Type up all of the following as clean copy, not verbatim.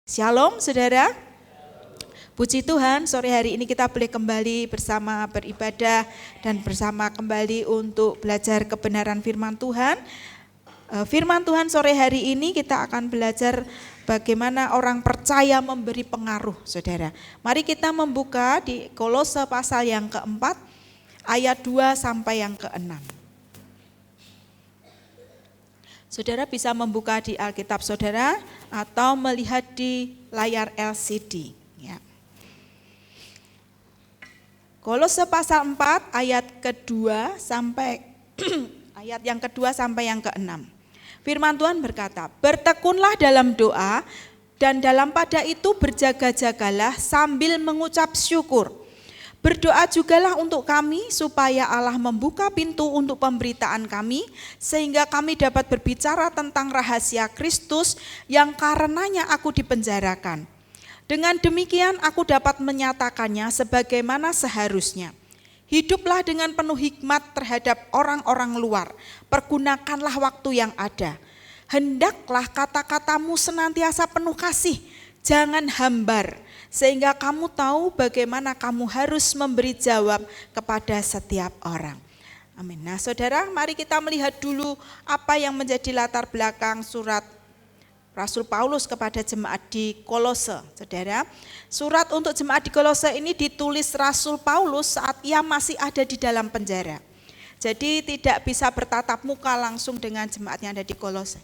Shalom saudara, puji Tuhan sore hari ini kita boleh kembali bersama beribadah dan bersama kembali untuk belajar kebenaran firman Tuhan. Firman Tuhan sore hari ini kita akan belajar bagaimana orang percaya memberi pengaruh saudara. Mari kita membuka di Kolose pasal yang keempat ayat 2 sampai yang ke-6. Saudara bisa membuka di Alkitab saudara atau melihat di layar LCD. Ya. Kolose pasal 4 ayat kedua sampai ayat yang kedua sampai yang ke-6. Firman Tuhan berkata, bertekunlah dalam doa dan dalam pada itu berjaga-jagalah sambil mengucap syukur. Berdoa jugalah untuk kami supaya Allah membuka pintu untuk pemberitaan kami sehingga kami dapat berbicara tentang rahasia Kristus yang karenanya aku dipenjarakan. Dengan demikian aku dapat menyatakannya sebagaimana seharusnya. Hiduplah dengan penuh hikmat terhadap orang-orang luar. Pergunakanlah waktu yang ada. Hendaklah kata-katamu senantiasa penuh kasih, jangan hambar. Sehingga kamu tahu bagaimana kamu harus memberi jawab kepada setiap orang. Amin. Nah saudara, mari kita melihat dulu apa yang menjadi latar belakang surat Rasul Paulus kepada jemaat di Kolose. Saudara, surat untuk jemaat di Kolose ini ditulis Rasul Paulus saat ia masih ada di dalam penjara. Jadi tidak bisa bertatap muka langsung dengan jemaat yang ada di Kolose.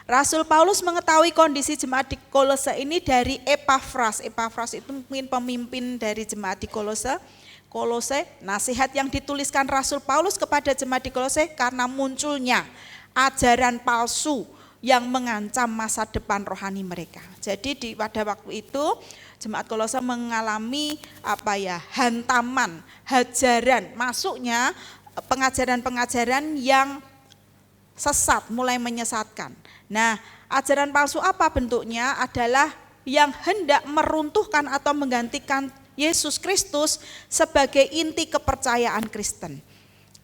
Rasul Paulus mengetahui kondisi jemaat di Kolose ini dari Epafras. Epafras itu mungkin pemimpin dari jemaat di Kolose. Nasihat yang dituliskan Rasul Paulus kepada jemaat di Kolose karena munculnya ajaran palsu yang mengancam masa depan rohani mereka. Jadi pada waktu itu jemaat Kolose mengalami hantaman, hajaran, masuknya pengajaran-pengajaran yang sesat, mulai menyesatkan. Nah, ajaran palsu apa bentuknya? Adalah yang hendak meruntuhkan atau menggantikan Yesus Kristus sebagai inti kepercayaan Kristen.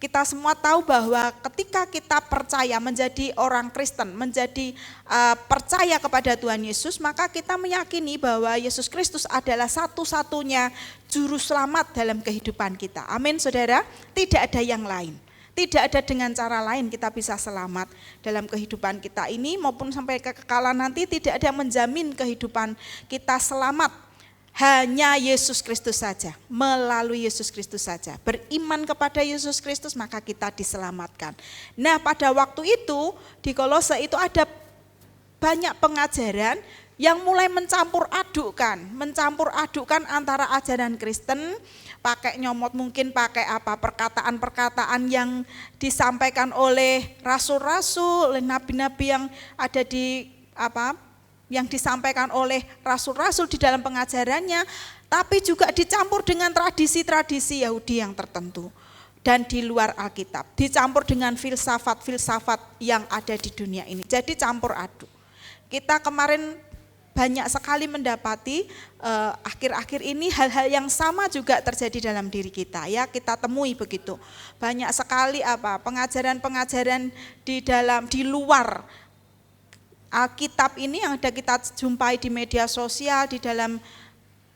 Kita semua tahu bahwa ketika kita percaya menjadi orang Kristen, menjadi percaya kepada Tuhan Yesus, maka kita meyakini bahwa Yesus Kristus adalah satu-satunya juru selamat dalam kehidupan kita. Amin saudara, tidak ada yang lain. Tidak ada dengan cara lain kita bisa selamat dalam kehidupan kita ini maupun sampai kekekalan nanti, tidak ada yang menjamin kehidupan kita selamat. Hanya Yesus Kristus saja, melalui Yesus Kristus saja. Beriman kepada Yesus Kristus maka kita diselamatkan. Nah pada waktu itu di Kolose itu ada banyak pengajaran yang mulai mencampur adukkan antara ajaran Kristen, pakai nyomot mungkin pakai perkataan-perkataan yang disampaikan oleh rasul-rasul, oleh nabi-nabi yang ada di yang disampaikan oleh rasul-rasul di dalam pengajarannya, tapi juga dicampur dengan tradisi-tradisi Yahudi yang tertentu dan di luar Alkitab, dicampur dengan filsafat-filsafat yang ada di dunia ini. Jadi campur aduk. Kita kemarin banyak sekali mendapati akhir-akhir ini hal-hal yang sama juga terjadi dalam diri kita, ya kita temui begitu. Banyak sekali pengajaran-pengajaran di luar Alkitab ini yang ada kita jumpai di media sosial, di dalam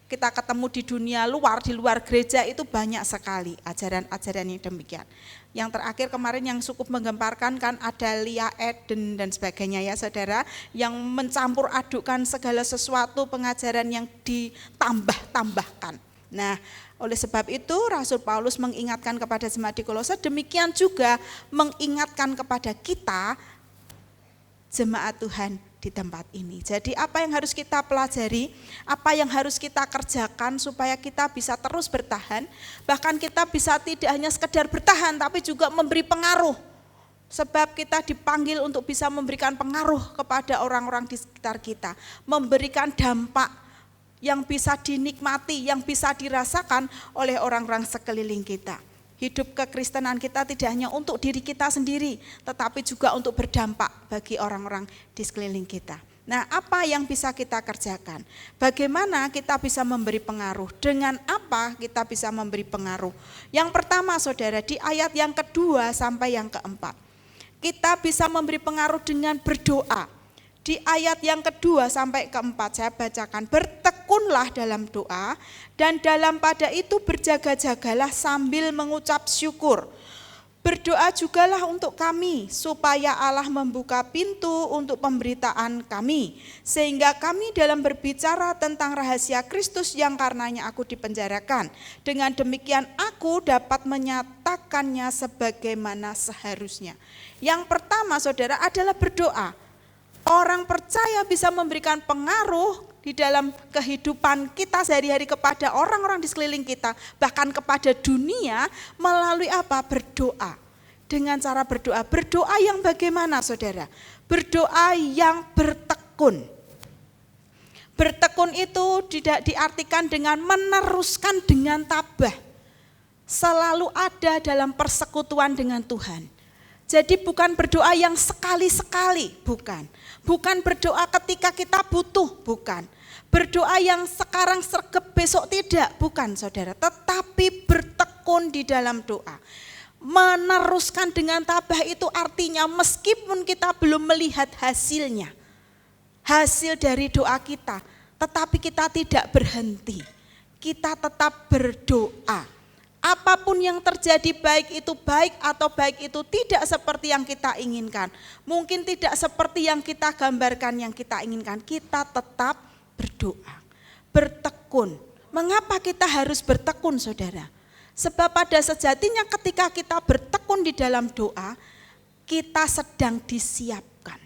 kita ketemu di dunia luar, di luar gereja itu banyak sekali ajaran-ajaran yang demikian. Yang terakhir kemarin yang cukup menggemparkan kan ada Lia Eden dan sebagainya ya saudara, yang mencampur adukkan segala sesuatu pengajaran yang ditambah-tambahkan. Nah oleh sebab itu Rasul Paulus mengingatkan kepada jemaat di Kolose, demikian juga mengingatkan kepada kita jemaat Tuhan di tempat ini. Jadi apa yang harus kita pelajari, apa yang harus kita kerjakan supaya kita bisa terus bertahan, bahkan kita bisa tidak hanya sekedar bertahan tapi juga memberi pengaruh. Sebab kita dipanggil untuk bisa memberikan pengaruh kepada orang-orang di sekitar kita, memberikan dampak yang bisa dinikmati, yang bisa dirasakan oleh orang-orang sekeliling kita. Hidup kekristenan kita tidak hanya untuk diri kita sendiri, tetapi juga untuk berdampak bagi orang-orang di sekeliling kita. Nah, apa yang bisa kita kerjakan? Bagaimana kita bisa memberi pengaruh? Dengan apa kita bisa memberi pengaruh? Yang pertama, saudara, di ayat yang kedua sampai yang keempat, kita bisa memberi pengaruh dengan berdoa. Di ayat yang kedua sampai keempat saya bacakan, bertekunlah dalam doa dan dalam pada itu berjaga-jagalah sambil mengucap syukur. Berdoa jugalah untuk kami supaya Allah membuka pintu untuk pemberitaan kami, sehingga kami dalam berbicara tentang rahasia Kristus yang karenanya aku dipenjarakan. Dengan demikian aku dapat menyatakannya sebagaimana seharusnya. Yang pertama saudara adalah berdoa. Orang percaya bisa memberikan pengaruh di dalam kehidupan kita sehari-hari kepada orang-orang di sekeliling kita, bahkan kepada dunia melalui apa? Berdoa. Dengan cara berdoa. Berdoa yang bagaimana saudara? Berdoa yang bertekun. Bertekun itu tidak diartikan dengan meneruskan dengan tabah. Selalu ada dalam persekutuan dengan Tuhan. Jadi bukan berdoa yang sekali-sekali, bukan. Bukan berdoa ketika kita butuh, bukan. Berdoa yang sekarang sergap besok tidak, bukan saudara. Tetapi bertekun di dalam doa. Meneruskan dengan tabah itu artinya meskipun kita belum melihat hasilnya, hasil dari doa kita, tetapi kita tidak berhenti. Kita tetap berdoa. Apapun yang terjadi, baik itu baik atau baik itu tidak seperti yang kita inginkan. Mungkin tidak seperti yang kita gambarkan, yang kita inginkan. Kita tetap berdoa, bertekun. Mengapa kita harus bertekun saudara? Sebab pada sejatinya ketika kita bertekun di dalam doa, kita sedang disiapkan.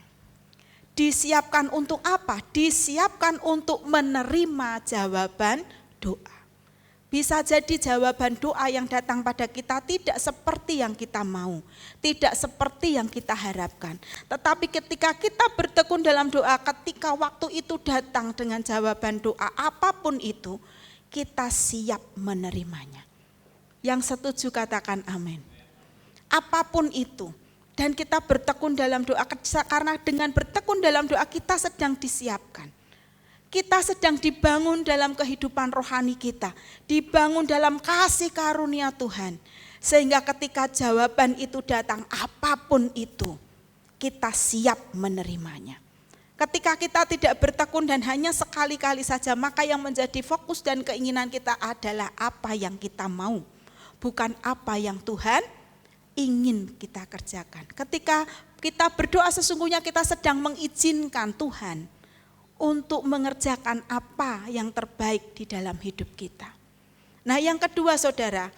Disiapkan untuk apa? Disiapkan untuk menerima jawaban doa. Bisa jadi jawaban doa yang datang pada kita tidak seperti yang kita mau, tidak seperti yang kita harapkan. Tetapi ketika kita bertekun dalam doa, ketika waktu itu datang dengan jawaban doa apapun itu, kita siap menerimanya. Yang setuju katakan amin. Apapun itu, dan kita bertekun dalam doa, karena dengan bertekun dalam doa kita sedang disiapkan. Kita sedang dibangun dalam kehidupan rohani kita, dibangun dalam kasih karunia Tuhan. Sehingga ketika jawaban itu datang, apapun itu, kita siap menerimanya. Ketika kita tidak bertekun dan hanya sekali-kali saja, maka yang menjadi fokus dan keinginan kita adalah apa yang kita mau, bukan apa yang Tuhan ingin kita kerjakan. Ketika kita berdoa, sesungguhnya kita sedang mengizinkan Tuhan untuk mengerjakan apa yang terbaik di dalam hidup kita. Nah, yang kedua saudara,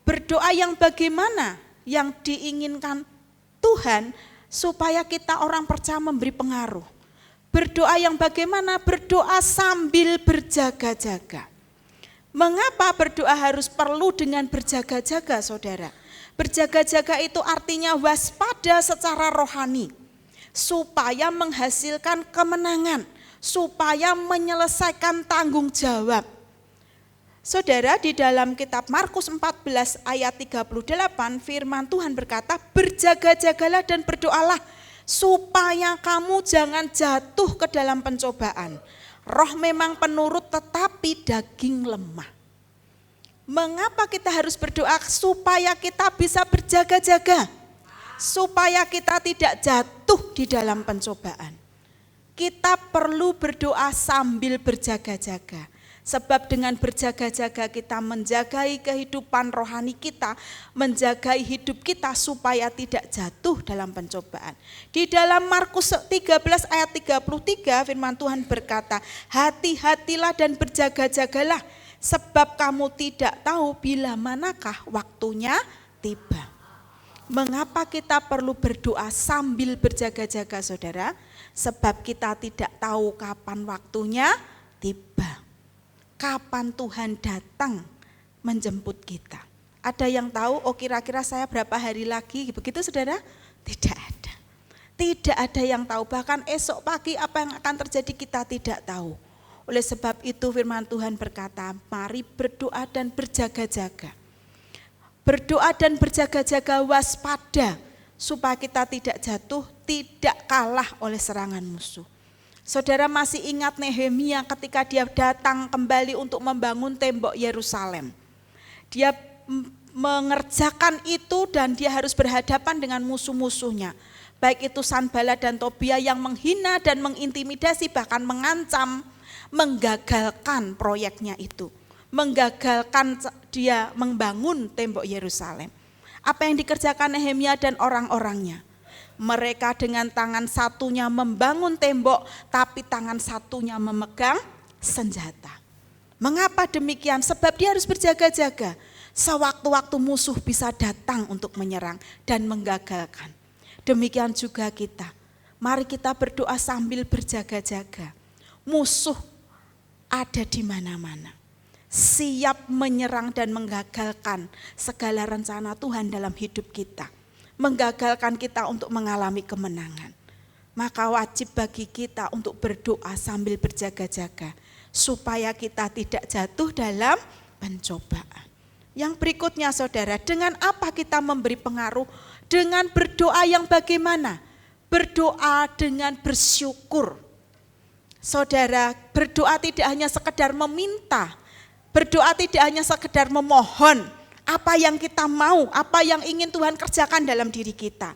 berdoa yang bagaimana yang diinginkan Tuhan supaya kita orang percaya memberi pengaruh. Berdoa yang bagaimana? Berdoa sambil berjaga-jaga. Mengapa berdoa harus perlu dengan berjaga-jaga saudara? Berjaga-jaga itu artinya waspada secara rohani, supaya menghasilkan kemenangan, supaya menyelesaikan tanggung jawab. Saudara, di dalam kitab Markus 14 ayat 38 firman Tuhan berkata, berjaga-jagalah dan berdoalah supaya kamu jangan jatuh ke dalam pencobaan. Roh memang penurut tetapi daging lemah. Mengapa kita harus berdoa? Supaya kita bisa berjaga-jaga, supaya kita tidak jatuh di dalam pencobaan. Kita perlu berdoa sambil berjaga-jaga. Sebab dengan berjaga-jaga kita menjagai kehidupan rohani kita, menjagai hidup kita supaya tidak jatuh dalam pencobaan. Di dalam Markus 13 ayat 33 firman Tuhan berkata, hati-hatilah dan berjaga-jagalah sebab kamu tidak tahu bila manakah waktunya tiba. Mengapa kita perlu berdoa sambil berjaga-jaga saudara? Sebab kita tidak tahu kapan waktunya tiba. Kapan Tuhan datang menjemput kita. Ada yang tahu, oh kira-kira saya berapa hari lagi, begitu saudara? Tidak ada. Tidak ada yang tahu, bahkan esok pagi apa yang akan terjadi kita tidak tahu. Oleh sebab itu firman Tuhan berkata, mari berdoa dan berjaga-jaga. Berdoa dan berjaga-jaga waspada, supaya kita tidak jatuh, tidak kalah oleh serangan musuh. Saudara masih ingat Nehemia ketika dia datang kembali untuk membangun tembok Yerusalem. Dia mengerjakan itu dan dia harus berhadapan dengan musuh-musuhnya. Baik itu Sanballat dan Tobia yang menghina dan mengintimidasi, bahkan mengancam, menggagalkan proyeknya itu. Menggagalkan dia membangun tembok Yerusalem. Apa yang dikerjakan Nehemia dan orang-orangnya? Mereka dengan tangan satunya membangun tembok, tapi tangan satunya memegang senjata. Mengapa demikian? Sebab dia harus berjaga-jaga. Sewaktu-waktu musuh bisa datang untuk menyerang dan menggagalkan. Demikian juga kita. Mari kita berdoa sambil berjaga-jaga. Musuh ada di mana-mana. Siap menyerang dan menggagalkan segala rencana Tuhan dalam hidup kita. Menggagalkan kita untuk mengalami kemenangan. Maka wajib bagi kita untuk berdoa sambil berjaga-jaga. Supaya kita tidak jatuh dalam pencobaan. Yang berikutnya saudara, dengan apa kita memberi pengaruh? Dengan berdoa yang bagaimana? Berdoa dengan bersyukur. Saudara, berdoa tidak hanya sekedar meminta. Berdoa tidak hanya sekedar memohon apa yang kita mau, apa yang ingin Tuhan kerjakan dalam diri kita.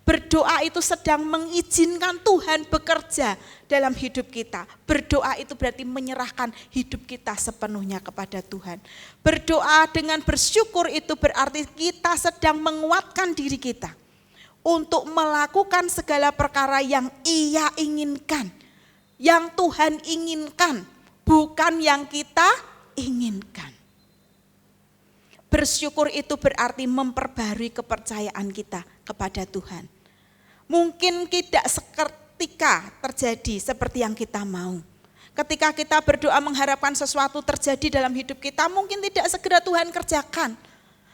Berdoa itu sedang mengizinkan Tuhan bekerja dalam hidup kita. Berdoa itu berarti menyerahkan hidup kita sepenuhnya kepada Tuhan. Berdoa dengan bersyukur itu berarti kita sedang menguatkan diri kita untuk melakukan segala perkara yang Ia inginkan, yang Tuhan inginkan, bukan yang kita inginkan. Bersyukur itu berarti memperbarui kepercayaan kita kepada Tuhan. Mungkin tidak seketika terjadi seperti yang kita mau. Ketika kita berdoa mengharapkan sesuatu terjadi dalam hidup kita, mungkin tidak segera Tuhan kerjakan.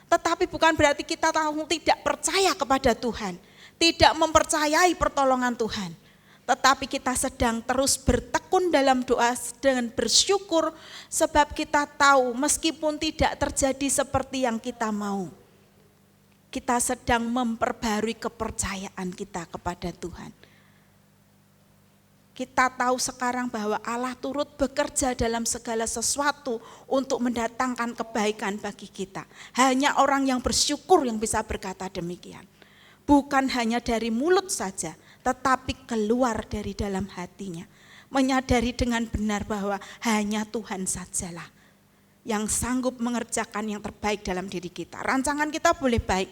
Tetapi bukan berarti kita tidak percaya kepada Tuhan, tidak mempercayai pertolongan Tuhan. Tetapi kita sedang terus bertekun dalam doa dengan bersyukur sebab kita tahu meskipun tidak terjadi seperti yang kita mau, kita sedang memperbarui kepercayaan kita kepada Tuhan. Kita tahu sekarang bahwa Allah turut bekerja dalam segala sesuatu untuk mendatangkan kebaikan bagi kita. Hanya orang yang bersyukur yang bisa berkata demikian. Bukan hanya dari mulut saja, tetapi keluar dari dalam hatinya. Menyadari dengan benar bahwa hanya Tuhan sajalah yang sanggup mengerjakan yang terbaik dalam diri kita. Rancangan kita boleh baik,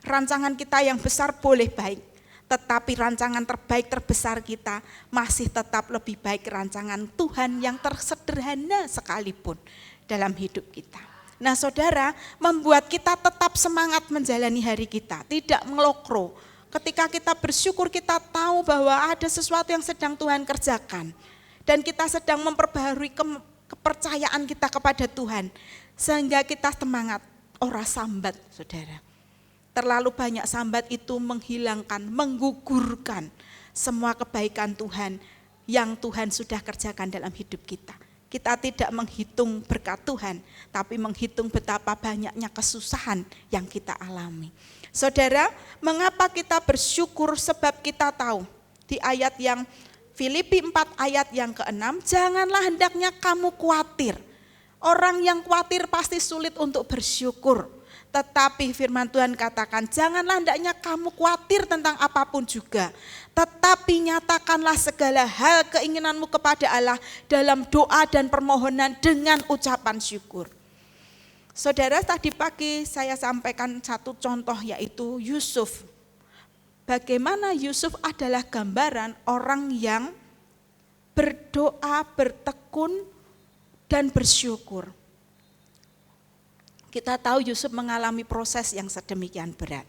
rancangan kita yang besar boleh baik, tetapi rancangan terbaik terbesar kita masih tetap lebih baik rancangan Tuhan yang tersederhana sekalipun dalam hidup kita. Nah saudara, membuat kita tetap semangat menjalani hari kita, tidak melokro. Ketika kita bersyukur, kita tahu bahwa ada sesuatu yang sedang Tuhan kerjakan. Dan kita sedang memperbaharui kepercayaan kita kepada Tuhan. Sehingga kita semangat, ora sambat saudara. Terlalu banyak sambat itu menghilangkan, menggugurkan semua kebaikan Tuhan yang Tuhan sudah kerjakan dalam hidup kita. Kita tidak menghitung berkat Tuhan, tapi menghitung betapa banyaknya kesusahan yang kita alami. Saudara, mengapa kita bersyukur? Sebab kita tahu di ayat yang Filipi 4 ayat yang ke-6, janganlah hendaknya kamu khawatir. Orang yang khawatir pasti sulit untuk bersyukur. Tetapi firman Tuhan katakan, janganlah hendaknya kamu khawatir tentang apapun juga. Tetapi nyatakanlah segala hal keinginanmu kepada Allah dalam doa dan permohonan dengan ucapan syukur. Saudara, tadi pagi saya sampaikan satu contoh yaitu Yusuf. Bagaimana Yusuf adalah gambaran orang yang berdoa, bertekun, dan bersyukur. Kita tahu Yusuf mengalami proses yang sedemikian berat.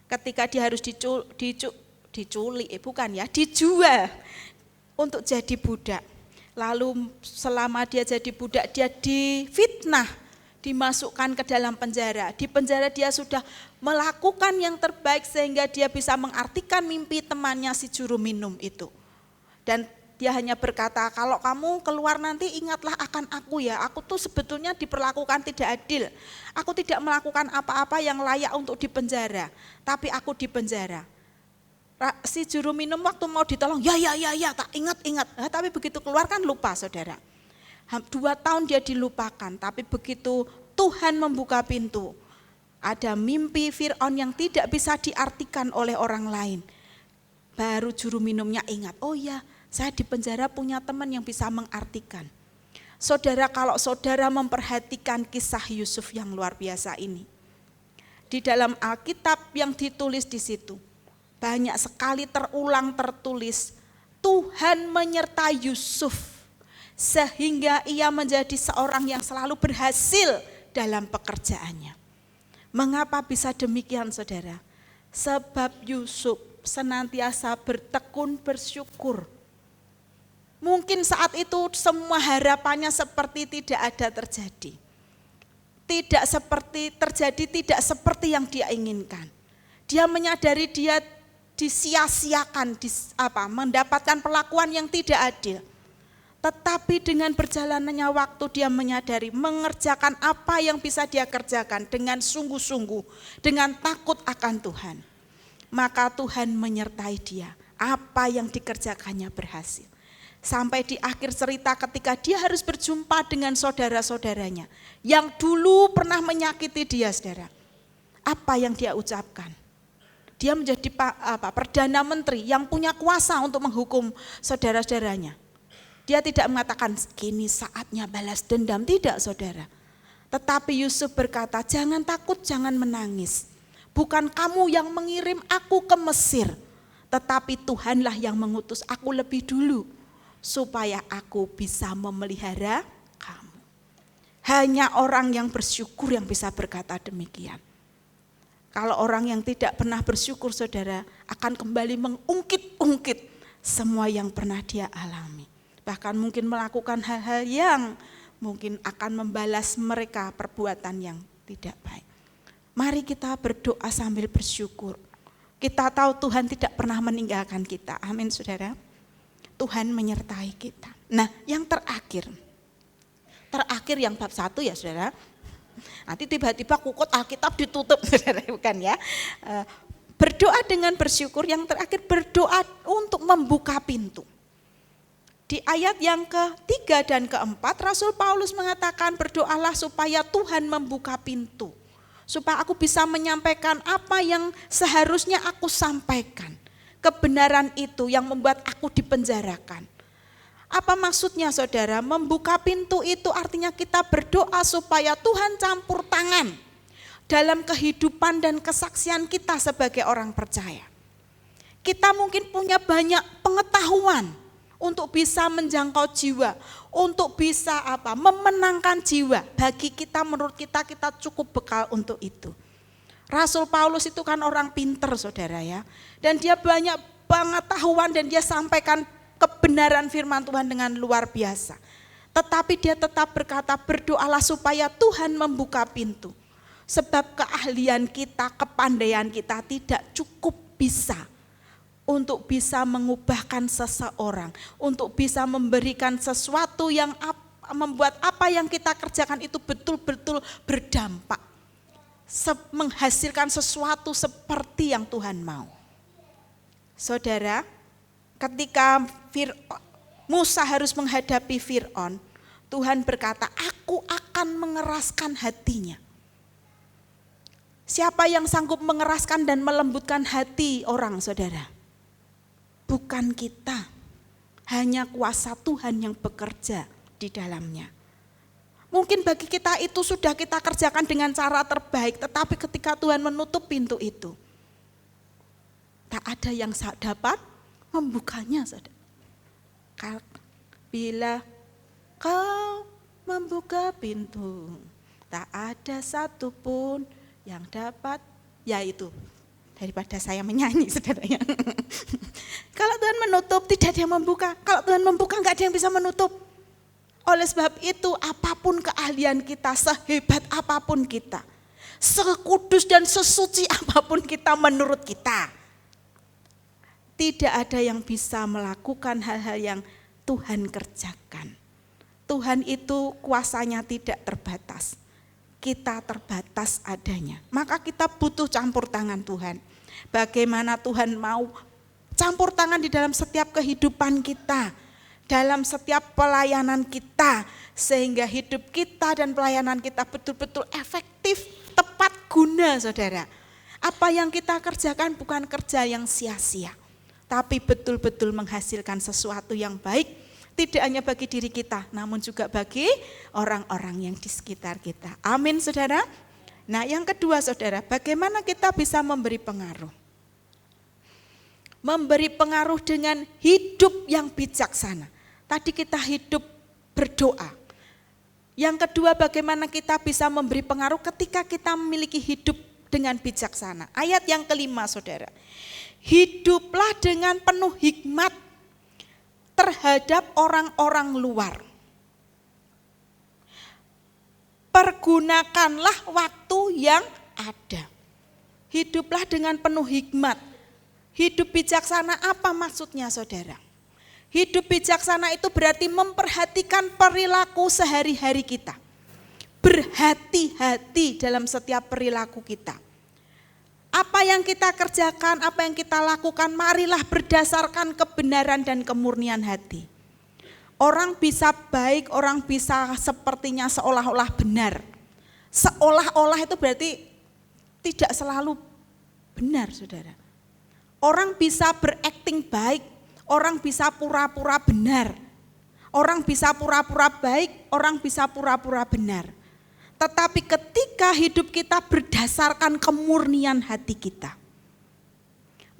Ketika dia harus dijual untuk jadi budak. Lalu selama dia jadi budak, dia difitnah, dimasukkan ke dalam penjara. Di penjara dia sudah melakukan yang terbaik sehingga dia bisa mengartikan mimpi temannya si juru minum itu. Dan dia hanya berkata, kalau kamu keluar nanti ingatlah akan aku ya. Aku tuh sebetulnya diperlakukan tidak adil. Aku tidak melakukan apa-apa yang layak untuk dipenjara, tapi aku dipenjara. Si juru minum waktu mau ditolong, ya tak ingat. Tapi begitu keluar kan lupa saudara. 2 tahun dia dilupakan, tapi begitu Tuhan membuka pintu, ada mimpi Fir'aun yang tidak bisa diartikan oleh orang lain. Baru juru minumnya ingat, oh ya saya di penjara punya teman yang bisa mengartikan. Saudara, kalau saudara memperhatikan kisah Yusuf yang luar biasa ini, di dalam Alkitab yang ditulis di situ, banyak sekali terulang tertulis, Tuhan menyertai Yusuf sehingga ia menjadi seorang yang selalu berhasil dalam pekerjaannya. Mengapa bisa demikian, saudara? Sebab Yusuf senantiasa bertekun bersyukur. Mungkin saat itu semua harapannya seperti tidak ada terjadi. Tidak seperti yang dia inginkan. Dia menyadari dia disia-siakan, mendapatkan perlakuan yang tidak adil. Tetapi dengan berjalannya waktu dia menyadari mengerjakan apa yang bisa dia kerjakan dengan sungguh-sungguh, dengan takut akan Tuhan. Maka Tuhan menyertai dia, apa yang dikerjakannya berhasil. Sampai di akhir cerita ketika dia harus berjumpa dengan saudara-saudaranya yang dulu pernah menyakiti dia, saudara. Apa yang dia ucapkan? Dia menjadi Perdana Menteri yang punya kuasa untuk menghukum saudara-saudaranya. Dia tidak mengatakan kini saatnya balas dendam, tidak, saudara. Tetapi Yusuf berkata, jangan takut, jangan menangis. Bukan kamu yang mengirim aku ke Mesir, tetapi Tuhanlah yang mengutus aku lebih dulu, supaya aku bisa memelihara kamu. Hanya orang yang bersyukur yang bisa berkata demikian. Kalau orang yang tidak pernah bersyukur, saudara, akan kembali mengungkit-ungkit semua yang pernah dia alami. Bahkan mungkin melakukan hal-hal yang mungkin akan membalas mereka perbuatan yang tidak baik. Mari kita berdoa sambil bersyukur. Kita tahu Tuhan tidak pernah meninggalkan kita. Amin, saudara. Tuhan menyertai kita. Nah, yang terakhir yang bab 1 ya, saudara. Nanti tiba-tiba kukut Alkitab ditutup, saudara, bukan ya. Berdoa dengan bersyukur, yang terakhir berdoa untuk membuka pintu. Di ayat yang ke-3 dan ke-4, Rasul Paulus mengatakan berdoalah supaya Tuhan membuka pintu. Supaya aku bisa menyampaikan apa yang seharusnya aku sampaikan. Kebenaran itu yang membuat aku dipenjarakan. Apa maksudnya, saudara? Membuka pintu itu artinya kita berdoa supaya Tuhan campur tangan dalam kehidupan dan kesaksian kita sebagai orang percaya. Kita mungkin punya banyak pengetahuan untuk bisa menjangkau jiwa, untuk bisa memenangkan jiwa. Bagi kita, menurut kita cukup bekal untuk itu. Rasul Paulus itu kan orang pinter, saudara ya. Dan dia banyak pengetahuan dan dia sampaikan kebenaran firman Tuhan dengan luar biasa. Tetapi dia tetap berkata, berdoalah supaya Tuhan membuka pintu. Sebab keahlian kita, kepandaian kita tidak cukup bisa untuk bisa mengubahkan seseorang, untuk bisa memberikan sesuatu yang membuat apa yang kita kerjakan itu betul-betul berdampak, menghasilkan sesuatu seperti yang Tuhan mau. Saudara, ketika Musa harus menghadapi Fir'aun, Tuhan berkata, aku akan mengeraskan hatinya. Siapa yang sanggup mengeraskan dan melembutkan hati orang, saudara? Bukan kita, hanya kuasa Tuhan yang bekerja di dalamnya. Mungkin bagi kita itu sudah kita kerjakan dengan cara terbaik, tetapi ketika Tuhan menutup pintu itu, tak ada yang dapat membukanya, saudara. Bila kau membuka pintu, tak ada satupun yang dapat, yaitu daripada saya menyanyi, saudara ya. Kalau Tuhan menutup, tidak ada yang membuka. Kalau Tuhan membuka, enggak ada yang bisa menutup. Oleh sebab itu, apapun keahlian kita, sehebat apapun kita, sekudus dan sesuci apapun kita menurut kita, tidak ada yang bisa melakukan hal-hal yang Tuhan kerjakan. Tuhan itu kuasanya tidak terbatas. Kita terbatas adanya. Maka kita butuh campur tangan Tuhan. Bagaimana Tuhan mau campur tangan di dalam setiap kehidupan kita, dalam setiap pelayanan kita, sehingga hidup kita dan pelayanan kita betul-betul efektif, tepat guna, saudara. Apa yang kita kerjakan bukan kerja yang sia-sia, tapi betul-betul menghasilkan sesuatu yang baik, tidak hanya bagi diri kita, namun juga bagi orang-orang yang di sekitar kita. Amin, saudara. Nah, yang kedua, saudara, bagaimana kita bisa memberi pengaruh? Memberi pengaruh dengan hidup yang bijaksana. Tadi kita hidup berdoa. Yang kedua, bagaimana kita bisa memberi pengaruh ketika kita memiliki hidup dengan bijaksana. Ayat yang kelima, saudara. Hiduplah dengan penuh hikmat terhadap orang-orang luar. Pergunakanlah waktu yang ada. Hiduplah dengan penuh hikmat. Hidup bijaksana apa maksudnya, saudara? Hidup bijaksana itu berarti memperhatikan perilaku sehari-hari kita. Berhati-hati dalam setiap perilaku kita. Apa yang kita kerjakan, apa yang kita lakukan, marilah berdasarkan kebenaran dan kemurnian hati. Orang bisa baik, orang bisa sepertinya seolah-olah benar. Seolah-olah itu berarti tidak selalu benar, saudara. Orang bisa berakting baik, orang bisa pura-pura benar. Orang bisa pura-pura baik, orang bisa pura-pura benar. Tetapi ketika hidup kita berdasarkan kemurnian hati kita,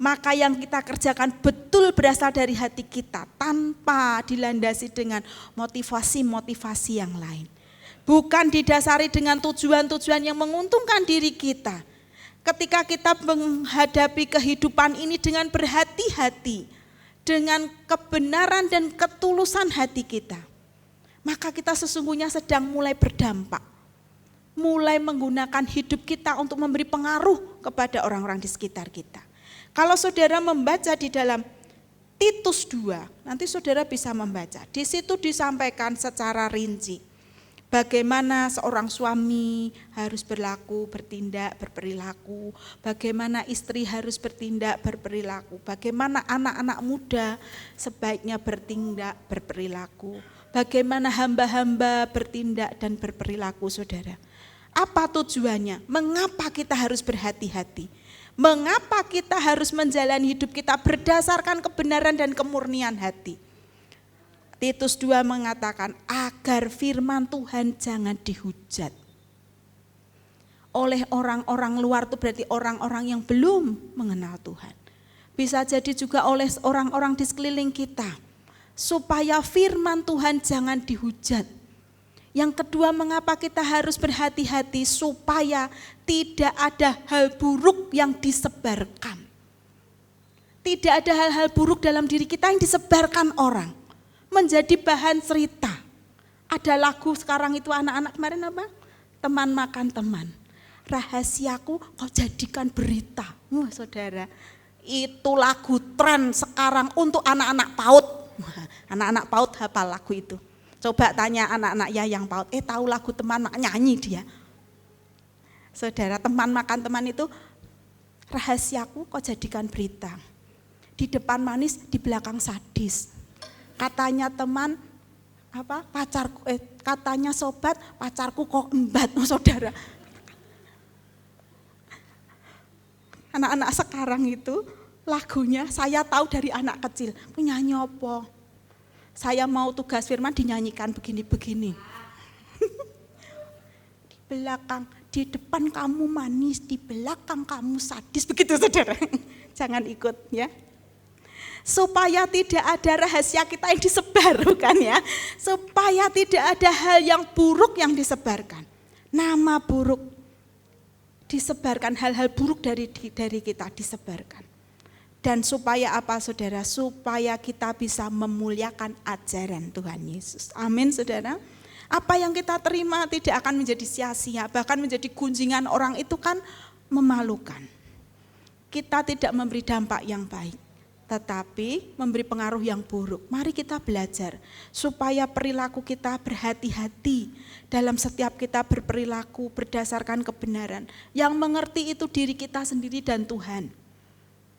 maka yang kita kerjakan betul berasal dari hati kita tanpa dilandasi dengan motivasi-motivasi yang lain. Bukan didasari dengan tujuan-tujuan yang menguntungkan diri kita. Ketika kita menghadapi kehidupan ini dengan berhati-hati, dengan kebenaran dan ketulusan hati kita, maka kita sesungguhnya sedang mulai berdampak. Mulai menggunakan hidup kita untuk memberi pengaruh kepada orang-orang di sekitar kita. Kalau saudara membaca di dalam Titus 2, nanti saudara bisa membaca. Di situ disampaikan secara rinci bagaimana seorang suami harus berlaku, bertindak, berperilaku, bagaimana istri harus bertindak, berperilaku, bagaimana anak-anak muda sebaiknya bertindak, berperilaku, bagaimana hamba-hamba bertindak dan berperilaku, saudara. Apa tujuannya? Mengapa kita harus berhati-hati? Mengapa kita harus menjalani hidup kita berdasarkan kebenaran dan kemurnian hati? Titus 2 mengatakan agar firman Tuhan jangan dihujat oleh orang-orang luar, itu berarti orang-orang yang belum mengenal Tuhan. Bisa jadi juga oleh orang-orang di sekeliling kita, supaya firman Tuhan jangan dihujat. Yang kedua, mengapa kita harus berhati-hati? Supaya tidak ada hal buruk yang disebarkan. Tidak ada hal-hal buruk dalam diri kita yang disebarkan orang, menjadi bahan cerita. Ada lagu sekarang itu anak-anak kemarin apa? Teman makan teman. Rahasiaku kau jadikan berita. Saudara, itu lagu tren sekarang untuk anak-anak PAUD. Anak-anak PAUD hafal lagu itu. Coba tanya anak-anak ya yang PAUD, tahu lagu teman nyanyi dia. Saudara, teman makan teman itu rahasiaku kau jadikan berita. Di depan manis, di belakang sadis. Katanya teman, pacarku, katanya sobat, pacarku kok embat, saudara. Anak-anak sekarang itu lagunya saya tahu dari anak kecil, penyanyi apa? Saya mau tugas firman dinyanyikan begini-begini. Di belakang, di depan kamu manis, di belakang kamu sadis, begitu saudara. Jangan ikut ya. Supaya tidak ada rahasia kita yang disebar, bukan ya? Supaya tidak ada hal yang buruk yang disebarkan. Nama buruk disebarkan, hal-hal buruk dari kita disebarkan. Dan supaya apa, saudara? Supaya kita bisa memuliakan ajaran Tuhan Yesus. Amin, saudara. Apa yang kita terima tidak akan menjadi sia-sia, bahkan menjadi gunjingan orang itu kan memalukan. Kita tidak memberi dampak yang baik, tetapi memberi pengaruh yang buruk. Mari kita belajar supaya perilaku kita berhati-hati dalam setiap kita berperilaku berdasarkan kebenaran. Yang mengerti itu diri kita sendiri dan Tuhan.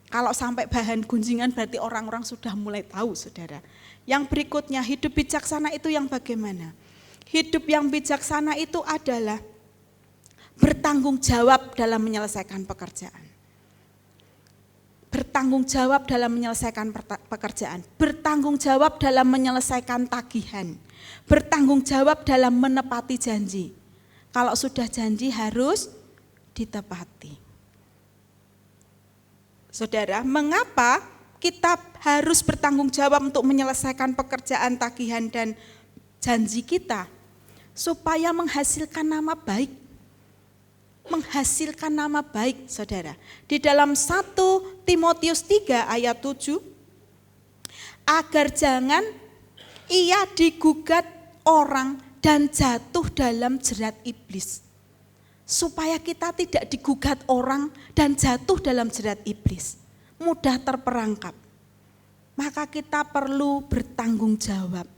Kalau sampai bahan gunjingan berarti orang-orang sudah mulai tahu, saudara. Yang berikutnya, hidup bijaksana itu yang bagaimana? Hidup yang bijaksana itu adalah bertanggung jawab dalam menyelesaikan pekerjaan. bertanggung jawab dalam menyelesaikan pekerjaan, bertanggung jawab dalam menyelesaikan tagihan, bertanggung jawab dalam menepati janji. Kalau sudah janji harus ditepati. Saudara, mengapa kita harus bertanggung jawab untuk menyelesaikan pekerjaan, tagihan, dan janji kita? Supaya menghasilkan nama baik. Menghasilkan nama baik, saudara. Di dalam 1 Timotius 3 ayat 7, agar jangan ia digugat orang dan jatuh dalam jerat iblis. Supaya kita tidak digugat orang dan jatuh dalam jerat iblis, mudah terperangkap. Maka kita perlu bertanggung jawab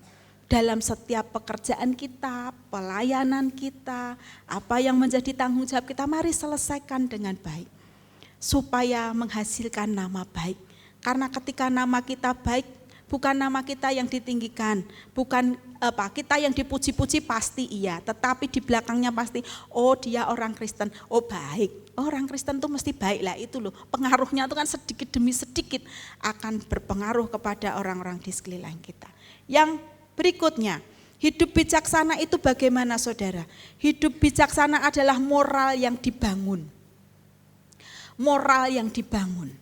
dalam setiap pekerjaan kita, pelayanan kita, apa yang menjadi tanggung jawab kita, mari selesaikan dengan baik. Supaya menghasilkan nama baik. Karena ketika nama kita baik, bukan nama kita yang ditinggikan, bukan kita yang dipuji-puji pasti iya, tetapi di belakangnya pasti, oh dia orang Kristen, oh baik. Orang Kristen tuh mesti baik lah, itu loh. Pengaruhnya itu kan sedikit demi sedikit akan berpengaruh kepada orang-orang di sekeliling kita. Yang berikutnya, hidup bijaksana itu bagaimana, saudara? Hidup bijaksana adalah moral yang dibangun. Moral yang dibangun.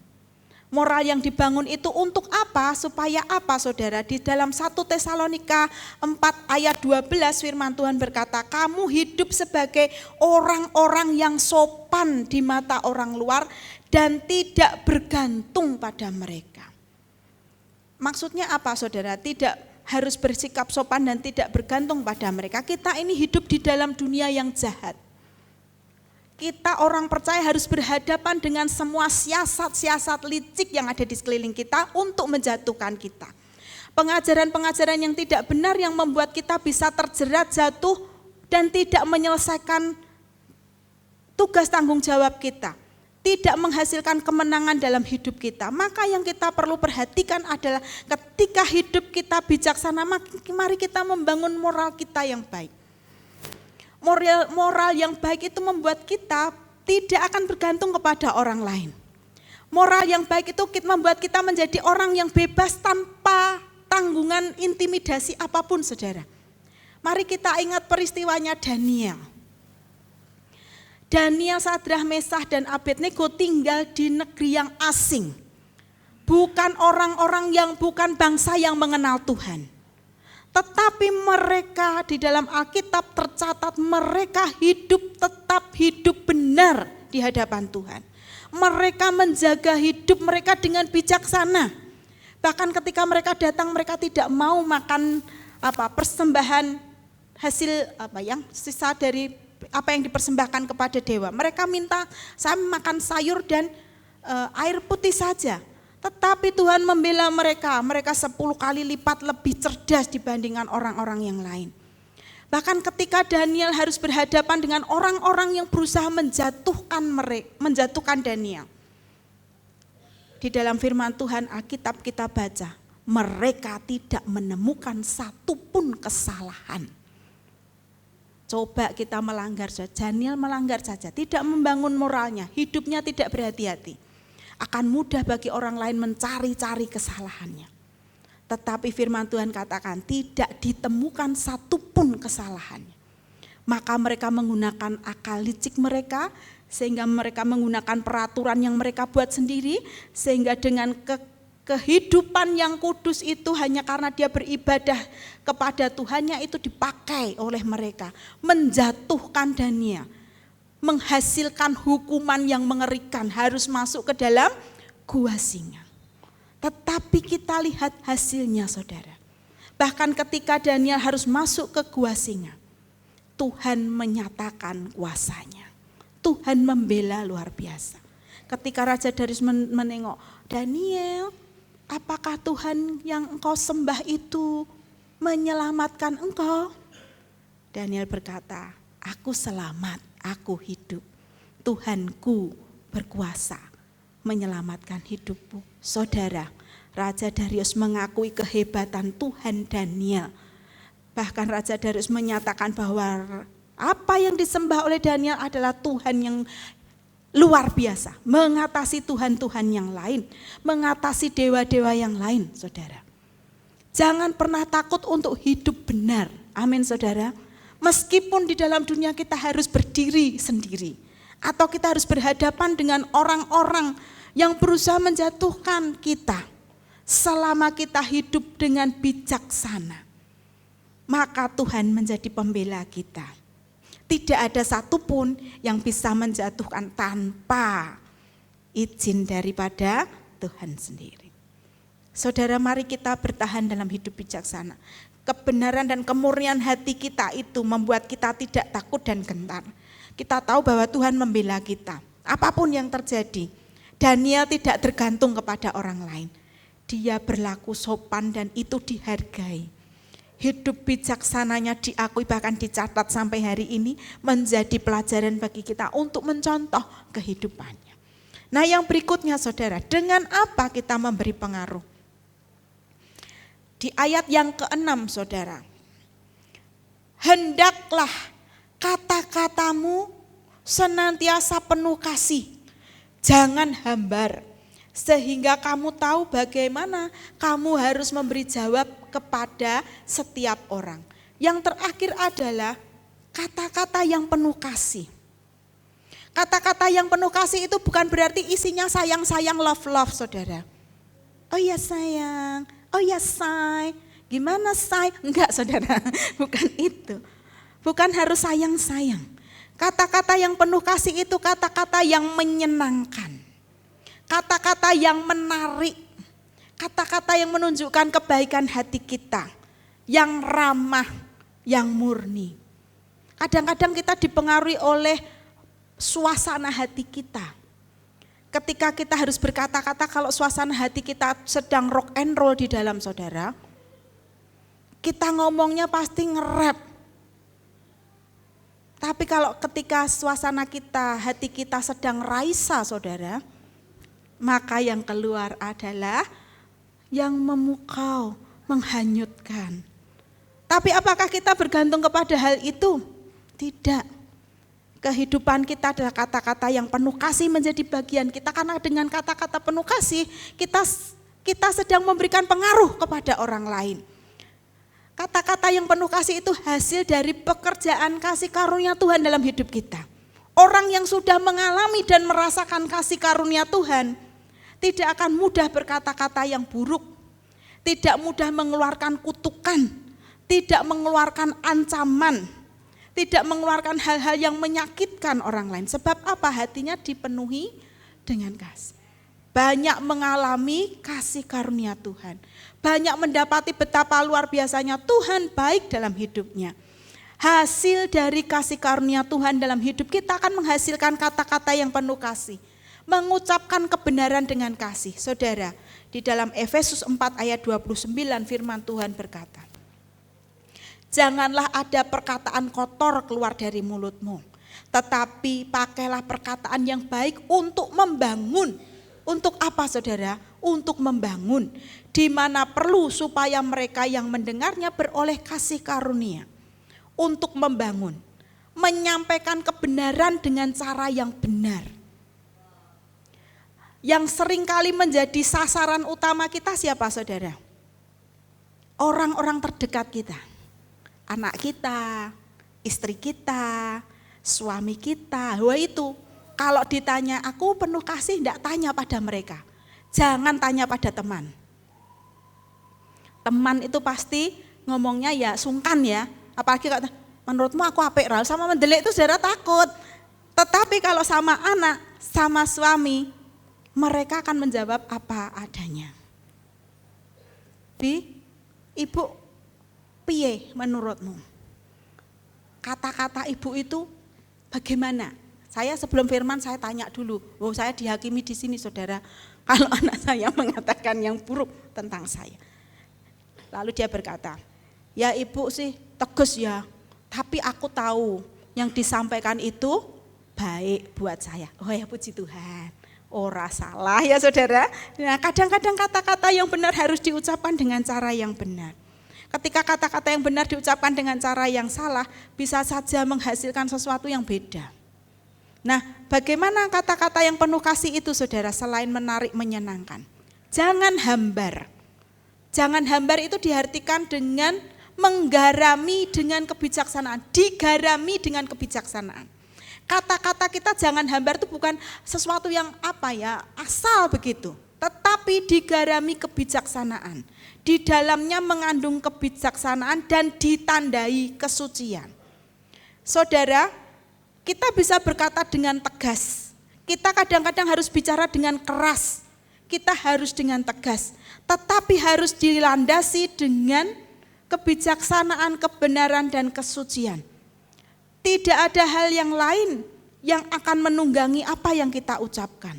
Moral yang dibangun itu untuk apa? Supaya apa, saudara? Di dalam 1 Tesalonika 4 ayat 12 firman Tuhan berkata, kamu hidup sebagai orang-orang yang sopan di mata orang luar dan tidak bergantung pada mereka. Maksudnya apa, saudara? Tidak harus bersikap sopan dan tidak bergantung pada mereka. Kita ini hidup di dalam dunia yang jahat. Kita orang percaya harus berhadapan dengan semua siasat-siasat licik yang ada di sekeliling kita untuk menjatuhkan kita. Pengajaran-pengajaran yang tidak benar yang membuat kita bisa terjerat, jatuh, dan tidak menyelesaikan tugas tanggung jawab kita. Tidak menghasilkan kemenangan dalam hidup kita. Maka yang kita perlu perhatikan adalah ketika hidup kita bijaksana, mari kita membangun moral kita yang baik. Moral yang baik itu membuat kita tidak akan bergantung kepada orang lain. Moral yang baik itu membuat kita menjadi orang yang bebas tanpa tanggungan intimidasi apapun, saudara. Mari kita ingat peristiwanya Daniel. Daniel, Sadrah, Mesah, dan Abednego tinggal di negeri yang asing. Bukan orang-orang yang bukan bangsa yang mengenal Tuhan. Tetapi mereka di dalam Alkitab tercatat mereka tetap hidup benar di hadapan Tuhan. Mereka menjaga hidup mereka dengan bijaksana. Bahkan ketika mereka datang, mereka tidak mau makan persembahan hasil yang sisa dari apa yang dipersembahkan kepada dewa. Mereka minta saya makan sayur dan air putih saja. Tetapi Tuhan membela mereka 10 kali lipat lebih cerdas dibandingkan orang-orang yang lain. Bahkan ketika Daniel harus berhadapan dengan orang-orang yang berusaha menjatuhkan Daniel. Di dalam firman Tuhan Alkitab kita baca, mereka tidak menemukan satupun kesalahan. Coba kita melanggar saja, Daniel melanggar saja, tidak membangun moralnya, hidupnya tidak berhati-hati. Akan mudah bagi orang lain mencari-cari kesalahannya. Tetapi firman Tuhan katakan tidak ditemukan satupun kesalahannya. Maka mereka menggunakan akal licik mereka, sehingga mereka menggunakan peraturan yang mereka buat sendiri, sehingga dengan kehidupan yang kudus itu hanya karena dia beribadah kepada Tuhannya itu dipakai oleh mereka. Menjatuhkan Daniel, menghasilkan hukuman yang mengerikan, harus masuk ke dalam gua singa. Tetapi kita lihat hasilnya, saudara. Bahkan ketika Daniel harus masuk ke gua singa, Tuhan menyatakan kuasanya. Tuhan membela luar biasa. Ketika Raja Darius menengok, Daniel, apakah Tuhan yang engkau sembah itu menyelamatkan engkau? Daniel berkata, aku selamat, aku hidup. Tuhanku berkuasa menyelamatkan hidupku. Saudara, Raja Darius mengakui kehebatan Tuhan Daniel. Bahkan Raja Darius menyatakan bahwa apa yang disembah oleh Daniel adalah Tuhan yang luar biasa, mengatasi Tuhan-Tuhan yang lain, mengatasi dewa-dewa yang lain, saudara. Jangan pernah takut untuk hidup benar, amin saudara. Meskipun di dalam dunia kita harus berdiri sendiri, atau kita harus berhadapan dengan orang-orang yang berusaha menjatuhkan kita, selama kita hidup dengan bijaksana, maka Tuhan menjadi pembela kita. Tidak ada satupun yang bisa menjatuhkan tanpa izin daripada Tuhan sendiri. Saudara, mari kita bertahan dalam hidup bijaksana. Kebenaran dan kemurnian hati kita itu membuat kita tidak takut dan gentar. Kita tahu bahwa Tuhan membela kita. Apapun yang terjadi, Daniel tidak tergantung kepada orang lain. Dia berlaku sopan dan itu dihargai. Hidup bijaksananya diakui, bahkan dicatat sampai hari ini menjadi pelajaran bagi kita untuk mencontoh kehidupannya. Nah, yang berikutnya saudara, dengan apa kita memberi pengaruh? Di ayat yang ke-6 saudara, hendaklah kata-katamu senantiasa penuh kasih, jangan hambar, sehingga kamu tahu bagaimana kamu harus memberi jawab kepada setiap orang. Yang terakhir adalah kata-kata yang penuh kasih. Kata-kata yang penuh kasih itu bukan berarti isinya sayang-sayang, love-love saudara. Oh ya sayang, oh ya say, gimana say? Enggak saudara, bukan itu. Bukan harus sayang-sayang. Kata-kata yang penuh kasih itu kata-kata yang menyenangkan. Kata-kata yang menarik. Kata-kata yang menunjukkan kebaikan hati kita, yang ramah, yang murni. Kadang-kadang kita dipengaruhi oleh suasana hati kita. Ketika kita harus berkata-kata, kalau suasana hati kita sedang rock and roll di dalam saudara, kita ngomongnya pasti nge-rap. Tapi kalau ketika suasana kita, hati kita sedang raisa saudara, maka yang keluar adalah yang memukau, menghanyutkan. Tapi apakah kita bergantung kepada hal itu? Tidak. Kehidupan kita adalah kata-kata yang penuh kasih menjadi bagian kita, karena dengan kata-kata penuh kasih kita sedang memberikan pengaruh kepada orang lain. Kata-kata yang penuh kasih itu hasil dari pekerjaan kasih karunia Tuhan dalam hidup kita. Orang yang sudah mengalami dan merasakan kasih karunia Tuhan tidak akan mudah berkata-kata yang buruk, tidak mudah mengeluarkan kutukan, tidak mengeluarkan ancaman, tidak mengeluarkan hal-hal yang menyakitkan orang lain. Sebab apa? Hatinya dipenuhi dengan kasih. Banyak mengalami kasih karunia Tuhan. Banyak mendapati betapa luar biasanya Tuhan baik dalam hidupnya. Hasil dari kasih karunia Tuhan dalam hidup kita akan menghasilkan kata-kata yang penuh kasih. Mengucapkan kebenaran dengan kasih. Saudara, di dalam Efesus 4 ayat 29 firman Tuhan berkata, janganlah ada perkataan kotor keluar dari mulutmu, tetapi pakailah perkataan yang baik untuk membangun. Untuk apa saudara? Untuk membangun. Di mana perlu supaya mereka yang mendengarnya beroleh kasih karunia. Untuk membangun. Menyampaikan kebenaran dengan cara yang benar. Yang seringkali menjadi sasaran utama kita siapa saudara? Orang-orang terdekat kita. Anak kita, istri kita, suami kita. Wah itu, kalau ditanya aku penuh kasih, enggak tanya pada mereka. Jangan tanya pada teman. Teman itu pasti ngomongnya ya sungkan ya. Apalagi kalau menurutmu aku apik ral, sama mendelik itu saudara takut. Tetapi kalau sama anak, sama suami, mereka akan menjawab apa adanya. Ibu, piye menurutmu? Kata-kata ibu itu bagaimana? Saya sebelum firman saya tanya dulu. Oh, saya dihakimi di sini saudara. Kalau anak saya mengatakan yang buruk tentang saya. Lalu dia berkata, ya ibu sih tegas ya. Tapi aku tahu yang disampaikan itu baik buat saya. Oh ya puji Tuhan. Ora salah ya saudara. Nah, kadang-kadang kata-kata yang benar harus diucapkan dengan cara yang benar. Ketika kata-kata yang benar diucapkan dengan cara yang salah, bisa saja menghasilkan sesuatu yang beda. Nah, bagaimana kata-kata yang penuh kasih itu saudara selain menarik, menyenangkan? Jangan hambar. Jangan hambar itu diartikan dengan menggarami dengan kebijaksanaan, digarami dengan kebijaksanaan. Kata-kata kita jangan hambar itu bukan sesuatu yang asal begitu, tetapi digarami kebijaksanaan. Di dalamnya mengandung kebijaksanaan dan ditandai kesucian. Saudara, kita bisa berkata dengan tegas. Kita kadang-kadang harus bicara dengan keras. Kita harus dengan tegas, tetapi harus dilandasi dengan kebijaksanaan, kebenaran dan kesucian. Tidak ada hal yang lain yang akan menunggangi apa yang kita ucapkan.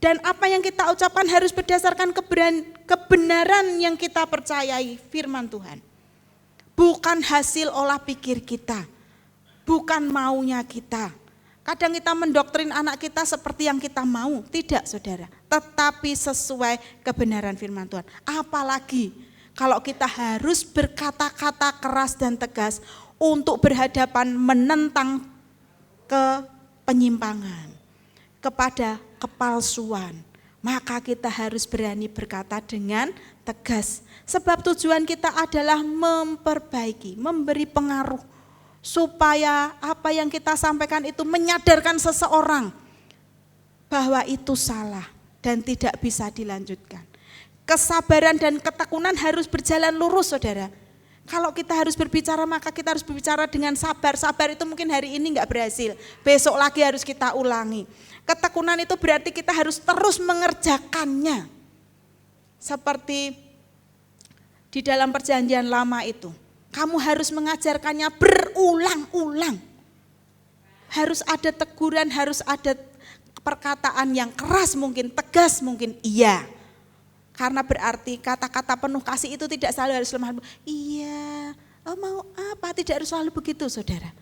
Dan apa yang kita ucapkan harus berdasarkan kebenaran yang kita percayai firman Tuhan. Bukan hasil olah pikir kita, bukan maunya kita. Kadang kita mendoktrin anak kita seperti yang kita mau, tidak saudara. Tetapi sesuai kebenaran firman Tuhan. Apalagi kalau kita harus berkata-kata keras dan tegas untuk berhadapan menentang penyimpangan, kepada kepalsuan, maka kita harus berani berkata dengan tegas. Sebab tujuan kita adalah memperbaiki, memberi pengaruh, supaya apa yang kita sampaikan itu menyadarkan seseorang bahwa itu salah dan tidak bisa dilanjutkan. Kesabaran dan ketekunan harus berjalan lurus saudara. Kalau kita harus berbicara maka kita harus berbicara dengan sabar. Sabar itu mungkin hari ini enggak berhasil, besok lagi harus kita ulangi. Ketekunan itu berarti kita harus terus mengerjakannya. Seperti di dalam perjanjian lama itu, kamu harus mengajarkannya berulang-ulang. Harus ada teguran, harus ada perkataan yang keras mungkin, tegas mungkin, iya. Karena berarti kata-kata penuh kasih itu tidak selalu harus lemah lembut. Iya, mau apa? Tidak harus selalu begitu saudara.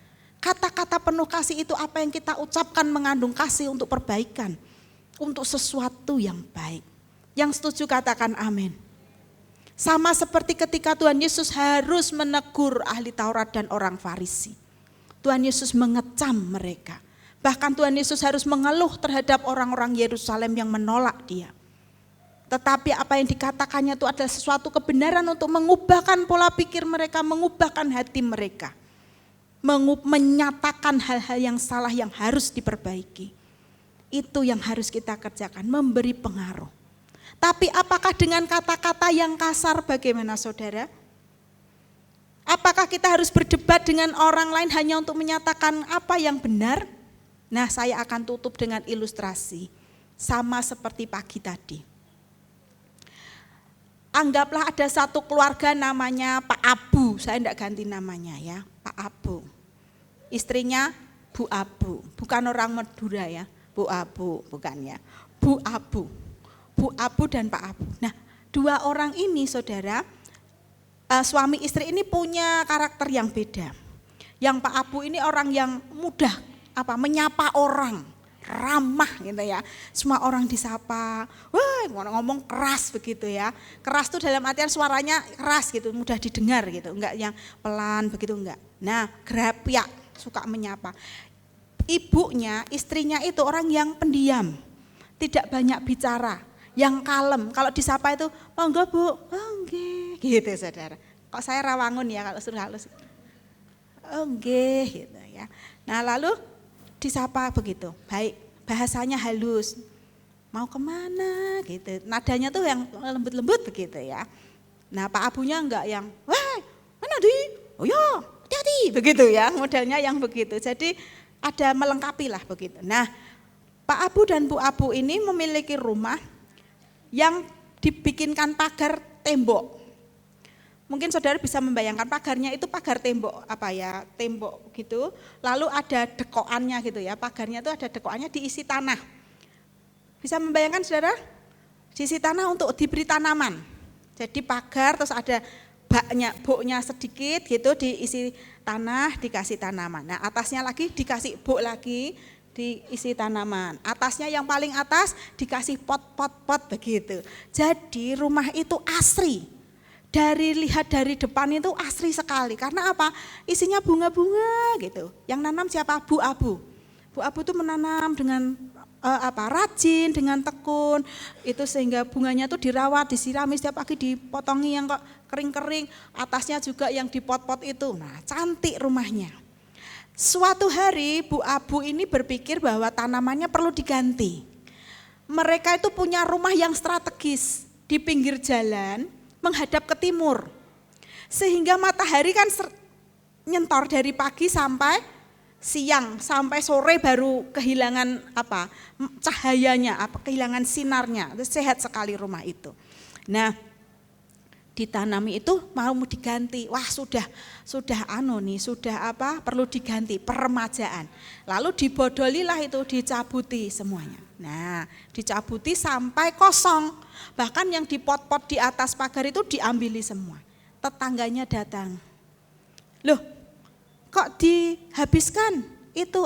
Kata-kata penuh kasih itu apa yang kita ucapkan mengandung kasih untuk perbaikan. Untuk sesuatu yang baik. Yang setuju katakan amin. Sama seperti ketika Tuhan Yesus harus menegur ahli Taurat dan orang Farisi. Tuhan Yesus mengecam mereka. Bahkan Tuhan Yesus harus mengeluh terhadap orang-orang Yerusalem yang menolak dia. Tetapi apa yang dikatakannya itu adalah sesuatu kebenaran untuk mengubahkan pola pikir mereka, mengubahkan hati mereka. Menyatakan hal-hal yang salah yang harus diperbaiki. Itu yang harus kita kerjakan, memberi pengaruh. Tapi apakah dengan kata-kata yang kasar bagaimana saudara? Apakah kita harus berdebat dengan orang lain hanya untuk menyatakan apa yang benar? Nah, saya akan tutup dengan ilustrasi. Sama seperti pagi tadi. Anggaplah ada satu keluarga namanya Pak Abu, saya tidak ganti namanya ya, Pak Abu. Istrinya Bu Abu, bukan orang Madura ya, Bu Abu bukan ya, Bu Abu. Bu Abu dan Pak Abu. Nah, dua orang ini saudara, suami istri ini punya karakter yang beda. Yang Pak Abu ini orang yang mudah menyapa orang, ramah gitu ya. Semua orang disapa. Wah, ngomong keras begitu ya. Keras tuh dalam artian suaranya keras gitu, mudah didengar gitu, enggak yang pelan begitu enggak. Nah, grapiak, suka menyapa. Ibunya, istrinya itu orang yang pendiam. Tidak banyak bicara, yang kalem. Kalau disapa itu, "Monggo Bu." "Oh, nggih." Gitu saudara. Kok saya rawangun ya kalau suruh halus. "Oh, nggih." Gitu ya. Nah, lalu disapa begitu, baik, bahasanya halus, "Mau kemana?" gitu, nadanya tuh yang lembut-lembut begitu ya. Nah, Pak Abunya enggak yang, "Wah, mana di? Oh ya, hati-hati," begitu ya, modelnya yang begitu. Jadi ada melengkapi lah begitu. Nah, Pak Abu dan Bu Abu ini memiliki rumah yang dibikinkan pagar tembok. Mungkin saudara bisa membayangkan pagarnya itu pagar tembok tembok gitu. Lalu ada dekoannya gitu ya, pagarnya itu ada dekoannya diisi tanah. Bisa membayangkan saudara? Diisi tanah untuk diberi tanaman. Jadi pagar terus ada boknya sedikit gitu diisi tanah, dikasih tanaman. Nah, atasnya lagi dikasih bok lagi, diisi tanaman. Atasnya yang paling atas dikasih pot begitu. Jadi rumah itu asri. Lihat dari depan itu asri sekali. Karena apa? Isinya bunga-bunga gitu. Yang nanam siapa? Bu Abu. Bu Abu tuh menanam dengan rajin, dengan tekun, itu sehingga bunganya tuh dirawat, disirami setiap pagi, dipotongi yang kok kering-kering, atasnya juga yang di pot-pot itu. Nah, cantik rumahnya. Suatu hari Bu Abu ini berpikir bahwa tanamannya perlu diganti. Mereka itu punya rumah yang strategis di pinggir jalan menghadap ke timur. Sehingga matahari kan nyentor dari pagi sampai siang, sampai sore baru kehilangan cahayanya, kehilangan sinarnya. Sehat sekali rumah itu. Nah, ditanami itu mau diganti. Wah, sudah perlu diganti, peremajaan. Lalu dibodolilah itu, dicabuti semuanya. Nah, dicabuti sampai kosong. Bahkan yang di pot-pot di atas pagar itu diambili semua. Tetangganya datang. Loh, kok dihabiskan itu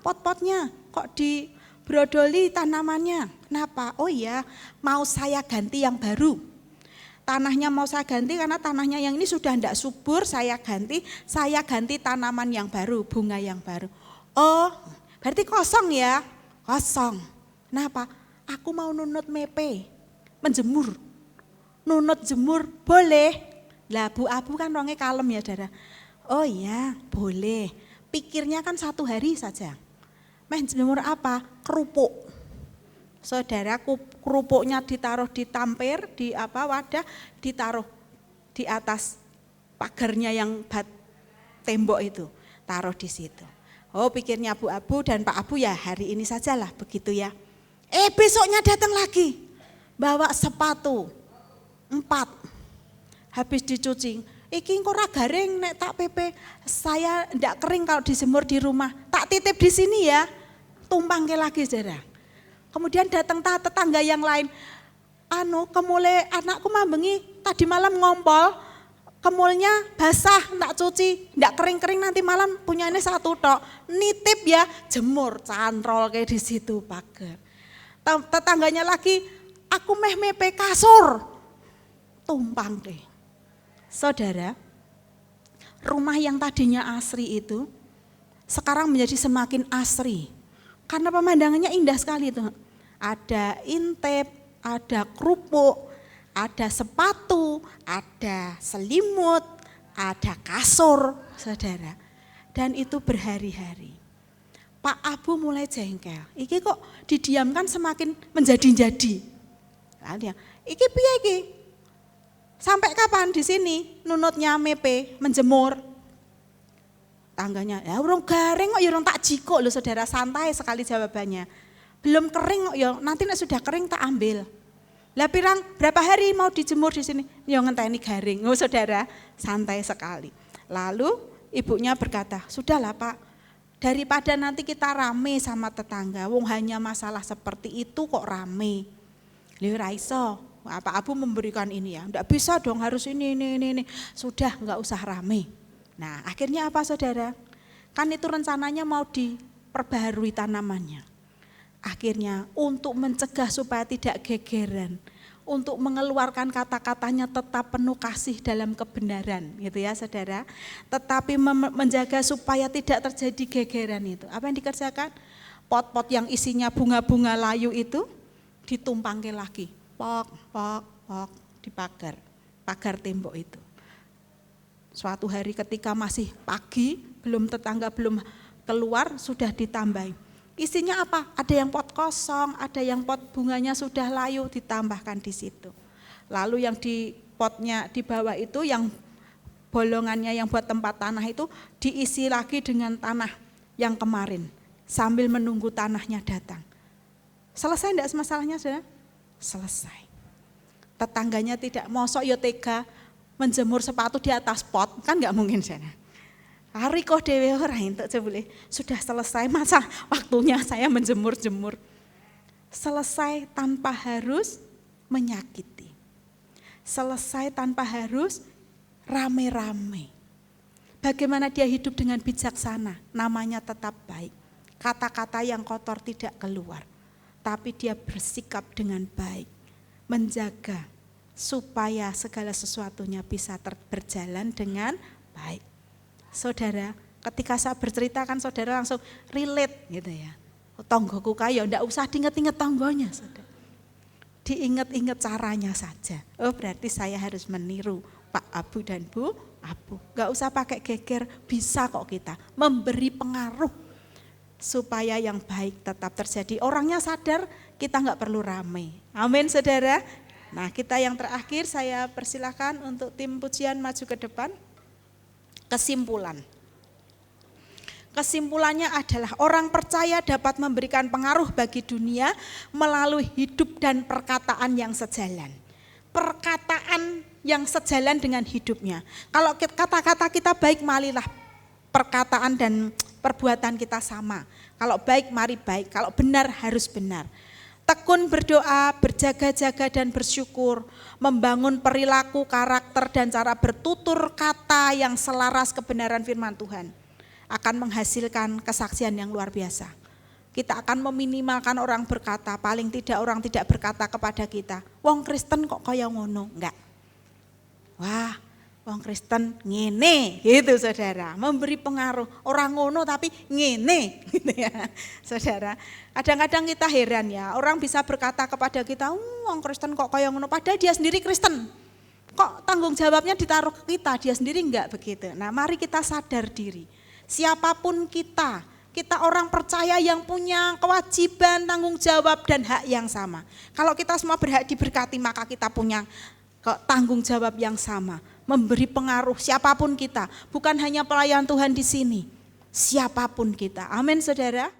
pot-potnya? Kok dibrodoli tanamannya? Kenapa? Oh iya, mau saya ganti yang baru. Tanahnya mau saya ganti karena tanahnya yang ini sudah tidak subur, saya ganti tanaman yang baru, bunga yang baru. Oh, berarti kosong ya? Kosong. Kenapa? Aku mau nunut mepe, menjemur. Nunut jemur, boleh. Lah Bu Abu kan orangnya kalem ya, Dara. Oh iya, boleh. Pikirnya kan 1 hari saja. Menjemur apa? Kerupuk. Saudara, kerupuknya ditaruh di tampir, di wadah, ditaruh di atas pagarnya yang tembok itu, taruh di situ. Oh, pikirnya Bu Abu dan Pak Abu ya hari ini sajalah begitu ya. Besoknya datang lagi, bawa sepatu 4, habis dicuci. Iki engko ora garing nek tak pepe, saya ndak kering kalau dijemur di rumah. Tak titip di sini ya. Tumpang ke lagi, Saudara. Kemudian datang tetangga yang lain. Kemule anakku mambengi tadi malam ngompol, kemulnya basah, ndak cuci, ndak kering-kering nanti malam punyanya 1 tok. Nitip ya, jemur, cantrol kayak di situ pagar. Tetangganya lagi, aku mepe kasur. Tumpang deh. Saudara, rumah yang tadinya asri itu sekarang menjadi semakin asri. Karena pemandangannya indah sekali tuh. Ada intep, ada kerupuk, ada sepatu, ada selimut, ada kasur, Saudara. Dan itu berhari-hari. Pak Abu mulai jengkel. Iki kok didiamkan semakin menjadi-jadi. Iki piye iki? Sampai kapan di sini nunutnya mepe, menjemur? Tangganya, ya urung garing kok ya urung tak jiko loh, Saudara, santai sekali jawabannya. Belum kering kok ya, nanti nek sudah kering tak ambil. Lah pirang berapa hari mau dijemur di sini? Ya ngenteni garing. Oh, Saudara, santai sekali. Lalu ibunya berkata, "Sudahlah, Pak. Daripada nanti kita rame sama tetangga, wong hanya masalah seperti itu kok rame." Lha ora iso. Pak Abu memberikan ini ya. Enggak bisa dong, harus ini. Sudah, enggak usah rame. Nah, akhirnya apa, Saudara? Kan itu rencananya mau diperbaharui tanamannya. Akhirnya untuk mencegah supaya tidak gegeran, untuk mengeluarkan kata-katanya tetap penuh kasih dalam kebenaran, gitu ya, Saudara. Tetapi menjaga supaya tidak terjadi gegeran itu. Apa yang dikerjakan? Pot-pot yang isinya bunga-bunga layu itu ditumpangke lagi. Pok di pagar tembok itu. Suatu hari ketika masih pagi, tetangga belum keluar, sudah ditambahi. Isinya apa? Ada yang pot kosong, ada yang pot bunganya sudah layu, ditambahkan di situ. Lalu yang di potnya di bawah itu, yang bolongannya yang buat tempat tanah itu diisi lagi dengan tanah yang kemarin, sambil menunggu tanahnya datang. Selesai enggak masalahnya, Saudara? Selesai. Tetangganya tidak mosok ya tega menjemur sepatu di atas pot, kan enggak mungkin, Saudara. Hari kok dewe ora entuk jebule. Sudah selesai masa waktunya saya menjemur-jemur. Selesai tanpa harus menyakiti. Selesai tanpa harus rame-rame. Bagaimana dia hidup dengan bijaksana, namanya tetap baik. Kata-kata yang kotor tidak keluar. Tapi dia bersikap dengan baik. Menjaga supaya segala sesuatunya bisa berjalan dengan baik. Saudara, Ketika saya bercerita kan saudara langsung relate gitu ya. Tonggoku kaya, enggak usah diinget-inget tonggonya saudara. Diinget-inget caranya saja. Oh berarti saya harus meniru Pak Abu dan Bu Abu. Enggak usah pakai geger, bisa kok kita memberi pengaruh supaya yang baik tetap terjadi. Orangnya sadar, kita enggak perlu ramai. Amin saudara. Nah kita yang terakhir saya persilahkan untuk tim pujian maju ke depan. Kesimpulan. Kesimpulannya adalah orang percaya dapat memberikan pengaruh bagi dunia melalui hidup dan perkataan yang sejalan. Perkataan yang sejalan dengan hidupnya. Kalau kata-kata kita baik, marilah perkataan dan perbuatan kita sama. Kalau baik, mari baik. Kalau benar, harus benar. Tekun berdoa, berjaga-jaga dan bersyukur, membangun perilaku, karakter dan cara bertutur kata yang selaras kebenaran firman Tuhan akan menghasilkan kesaksian yang luar biasa. Kita akan meminimalkan orang berkata, paling tidak orang tidak berkata kepada kita, wong Kristen kok kaya ngono, enggak. Wah, wong Kristen ngene, gitu saudara, memberi pengaruh, orang ngono tapi ngene, gitu ya saudara. Kadang-kadang kita heran ya, orang bisa berkata kepada kita, wong Kristen kok kaya ngono, padahal dia sendiri Kristen. Kok tanggung jawabnya ditaruh ke kita, dia sendiri enggak begitu. Nah mari kita sadar diri. Siapapun kita orang percaya yang punya kewajiban, tanggung jawab dan hak yang sama. Kalau kita semua berhak diberkati, maka kita punya tanggung jawab yang sama. Memberi pengaruh siapapun kita, bukan hanya pelayan Tuhan di sini. Siapapun kita. Amin saudara.